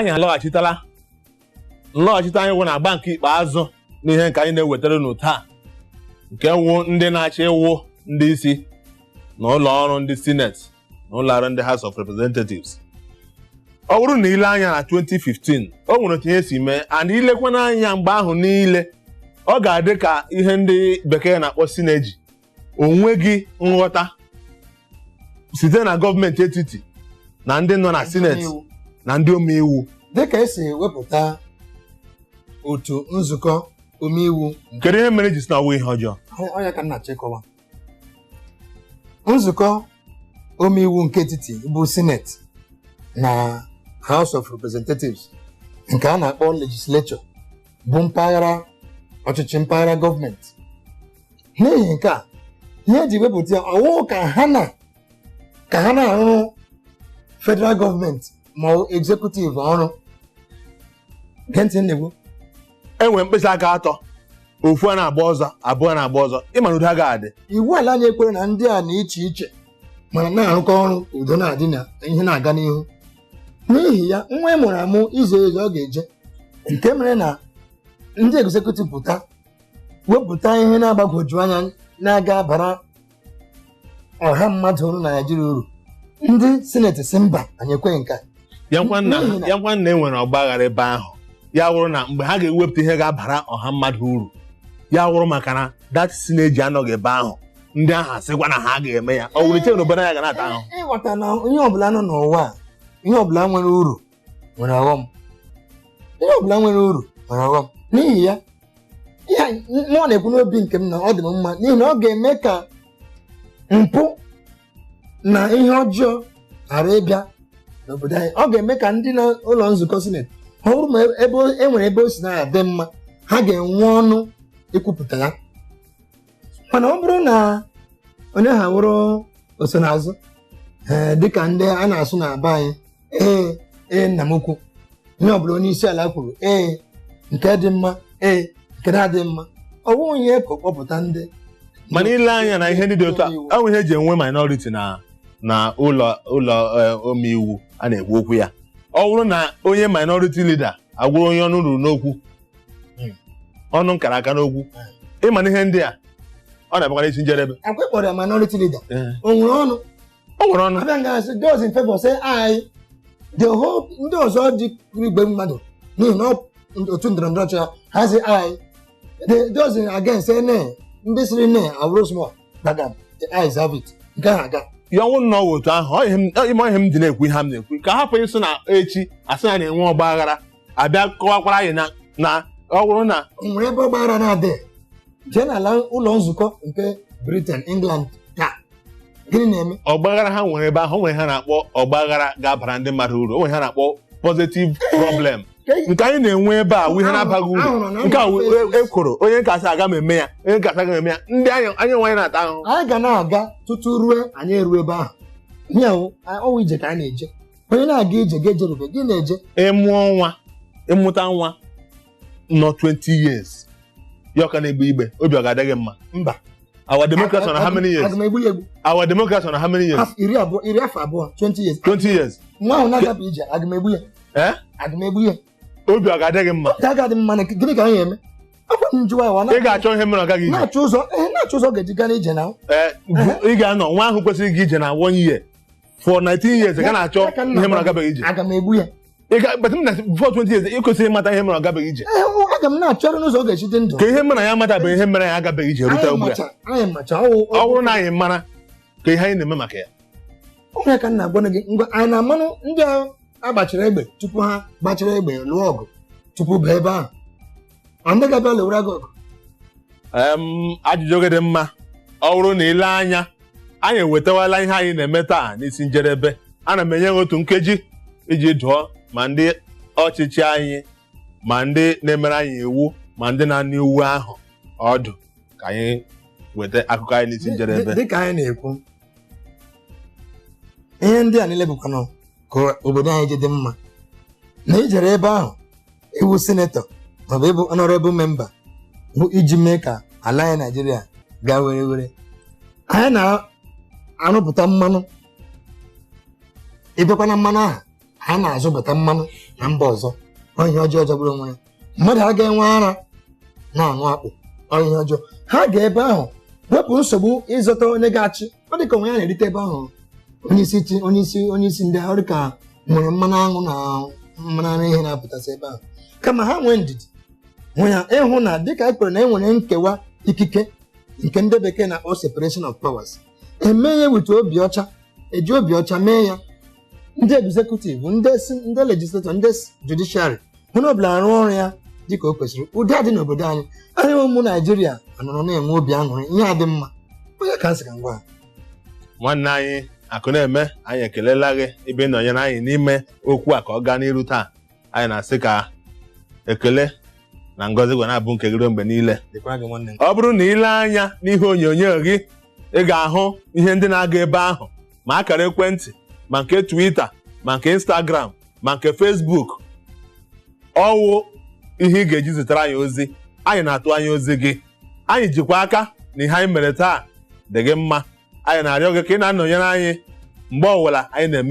anyị alọghachitala nlọghachite anyị wụ na agba nke ikpeazụ n'ihe nke anyị na-ewetara unu taa nke wụ ndị na-achị iwu ndị isi na ụlọ ọrụ ndị Senate na ụlọ ọrụ ndị House of Representatives. Ọ bụrụ na ile anya na 2015 o nwere otu ihe si mee and ilekwana anya mgbe ahụ niile ọ ga-adị ka ihe ndị bekee na-akpọ synergy, onweghị nghọta site na gọọmenti etiti na ndị nọ na Senate na ndị omeiwu. Dịka esi wepụta otu nzukọ omeiwu, Kedu ihe mere ji si na ọwụ ihe ọjọọ? onye ka nna chịkọwa nzukọ omeiwu nke etiti bụ Senate na House of Representatives nke a na-akpọ legislature bụ mpaghara ọchịchị mpaghara gọọmenti. N'ihi nke a ihe eji wepụta ya ọwụ ka ha na-arụ federal gọọmenti ma executive ọrụ. Gentị na-egwu Enwere mkpịsị aka atọ, ofu a na-agba ọzọ, abụọ na-agba ọzọ, ịmana udo agaghị adị. iwu ala anyị ekwere na ndị a na iche iche mana na-arụkọ ọrụ udo na-adị na ihe na-aga n'ihu. N'ihi ya nwa mụrụ amụ ize eze ọ ga-eje nke mere na ndị executive pụta wepụta ihe na-agbagwoju anya na-aga abara ọha mmadụ ọrụ na Naịjirịa uru. Ndị Senate si mba anyị ekweghị nke a. Ya nkwa nna enwere ọgba aghara ebe ahụ, ya wụrụ na mgbe ha ga-ewepụta ihe ga-abara ọha mmadụ uru, ya wụrụ maka na that synergy anọghị ebe ahụ, ndị ahụ asịkwa na ha ga-eme ya, ọ wụrụ iche na obodo ya ga na-ata ahụ. Ịghọta na ihe ọbụla nọ n'ụwa ihe ọbụla nwere uru nwere ọghọm. Ihe ọbụla nwere uru nwere ọghọm. N'ihi ya mụ na-ekwu n'obi nke m na ọ dị m mma n'ihi na ọ ga-eme ka mpụ na ihe ọjọọ ghara ịbịa n'obodo anyị. Ọ ga-eme ka ndị na ụlọ nzukọ Senate ọ bụrụ ma enwere ebe o si na-adị mma ha ga-enwe ọnụ ikwupụta ya. Mana ọ bụrụ na onye ha wụrụ osonaazụ dịka ndị a na-asụ na be anyị nna m ukwu, ihe ọbụla onye isi ala kwuru nke dị mma nke na-adị mma, ọ bụghị onye kpọpụta ndị. Mana ile anya na ihe ndị dị otu a, ọ bụ ihe eji enwe minority na ụlọ omeiwu a na-ekwu okwu ya. Ọ bụrụ na onye minority leader agwụrụ onye ọnụ ruru n'okwu, ọnụ nkara aka n'okwu, ịma na ihe ndị a ọ na-abakwa n'isi njedebe. Akwa kpọrọ ya minority leader, o nwere ọnụ. Abịa nga-asị those in favor say aye, the whole ndị ọzọ dị igbe mmadụ n'ihi na otu ndọrọndọrọ ọchịchị ha sị aye, those against say nay, ndị sịrị nay abụrụ small gbagam, the eyes have it, nke ha aga. Ya ọnwụ nnọọ otu ahụ, ime ihe m dị na-ekwu ihe m na-ekwu ka hapụ ịsụ na echi asị na na-enwe ọgba aghara abịa kọwakwara anyị na ọ bụrụ na nwere ebe ọgba aghara na-adị jee n'ala ụlọ nzukọ nke Britain, England taa gịnị na-eme? Ọgba aghara ha nwere ebe ahụ, o nwere ha na-akpọ ọgba aghara ga-abara ndị mmadụ uru, o nwere ha na-akpọ positive problem. Nke anyị na-enwe ebe a ihe na-abaghị uru, nke a ekworo onye nkasị aga m eme ya, onye nkasị aga m eme ya, ndị anyị nwe anyị na-ata ahụhụ. Anyị ga na-aga tutu ruo anyị eruo ebe ahụ. Ihe ọwụ ije ka anyị na-eje. Onye na-aga ije ga-ejerube gị na-eje. Ịmụọ nwa, ịmụta nwa nọ 20 years ya ọka na-egbe igbe, obi ọ ga-adị gị mma? Mba. Our democracy on how many years? Aga m egbu ya egbu. Our democracy on how many years? Iri afọ abụọ, 20 years. 20 years. Nwa ahụ na-agapụ ije, aga m egbu ya. Aga m egbu ya. Obi ọ ga-adị gị mma? Obi aga-adị mma na gịnị ka anyị eme? Akwa njụwa ya ị ga-achọ ihe mere ọ gaghị ije. Na-achọ ụzọ ga-eji gaa n'ije na. Ị ga-anọ nwa ahụ kwesịrị gị ije na 1 year for 19 years ị ga na-achọ ihe mere ọ gabeghị ije. Aga m egbu ya. Before 20 years ị kwesịrị ịmata ihe mere ọ gabeghị ije. Aga m na-achọrọ n'ụzọ ọ ga-esi dị ndụ. Ka ihe mere ya mata bụ ihe mere ya agabeghị ije rute ugbu a. Anyị macha ọ bụrụ na anyị mara ka ihe anyị na-eme maka ya. Onye ka nna agwa gị ngwa anyị na-amanụ ndị ahụ agbachiri egbe tupu ha gbachiri egbe lụọ ọgụ tupu baa ebe ahụ. Ndị ga-abịa lewere gị ọgụ. Ajụjụ gị dị mma. Ọ bụrụ na ile anya anyị ewetawala ihe anyị na-eme taa n'isi njedebe, ana m enye ha otu nkeji iji dụọ ma ndị ọchịchị anyị ma ndị na-emere anyị iwu ma ndị na-anụ iwu ahụ ọdụ ka anyị weta akụkọ anyị n'isi njedebe. Dịka anyị na-ekwu ihe ndị a niile bụkwanụ ka obodo anyị ji dị mma na ijere ebe ahụ iwu sinetọ maọbụ ịbụ honorable member bụ iji mee ka ala anyị Naịjirịa gaa were were. Anyị na-arụpụta mmanụ, ịbịakwa na mmanụ ahụ ha na-azụbata mmanụ na mba ọzọ ihe ọjọọ jọgburu onwe ya mmadụ agaghị enwe ara na-aṅụ akpụ ihe ọjọọ ha ga ebe ahụ wepụ nsogbu ịzọta onye ga-achị ọ dị ka onwe ya na-erite ebe ahụ onye isi ndị ha dịka nwere mmanụ aṅụ na mmanụ ara ihe na-apụtasị ebe ahụ kama ha nwee ndidi nwe ya ịhụ na dịka anyị kwere na enwere nkewa ikike nke ndị bekee na-akpọ separation of powers eme ya weta obi ọcha eji obi ọcha mee ya ndị executive ndị legislature ndị judiciary onye ọbụla arụ ọrụ ya dịka o kwesịrị ụdị adị n'obodo anyị anyị ụmụ Naijiria anọrọ na-enwe obi aṅụrị ihe adị mma onye ka nsị ka ngwa nwanne anyị akụ na-eme anyị ekelela gị ebe nọnyere anyị n'ime okwu a ka ọ gaa n'iru taa anyị na-asị ka ekele na ngọzi gwa na-abụ nke gị mgbe niile ọ bụrụ na ile anya n'ihe onyonyo gị ị ga-ahụ ihe ndị na-aga ebe ahụ ma akara ekwentị ma nke Twitter ma nke Instagram ma nke Facebook ọwụ ihe ị ga-eji zitere anyị ozi anyị na-atụ anya ozi gị anyị jikwa aka na ihe anyị mere taa dị gị mma anyị na-arịọ gị ka ị na-anọnyere anyị mgbe ọbụla anyị na-eme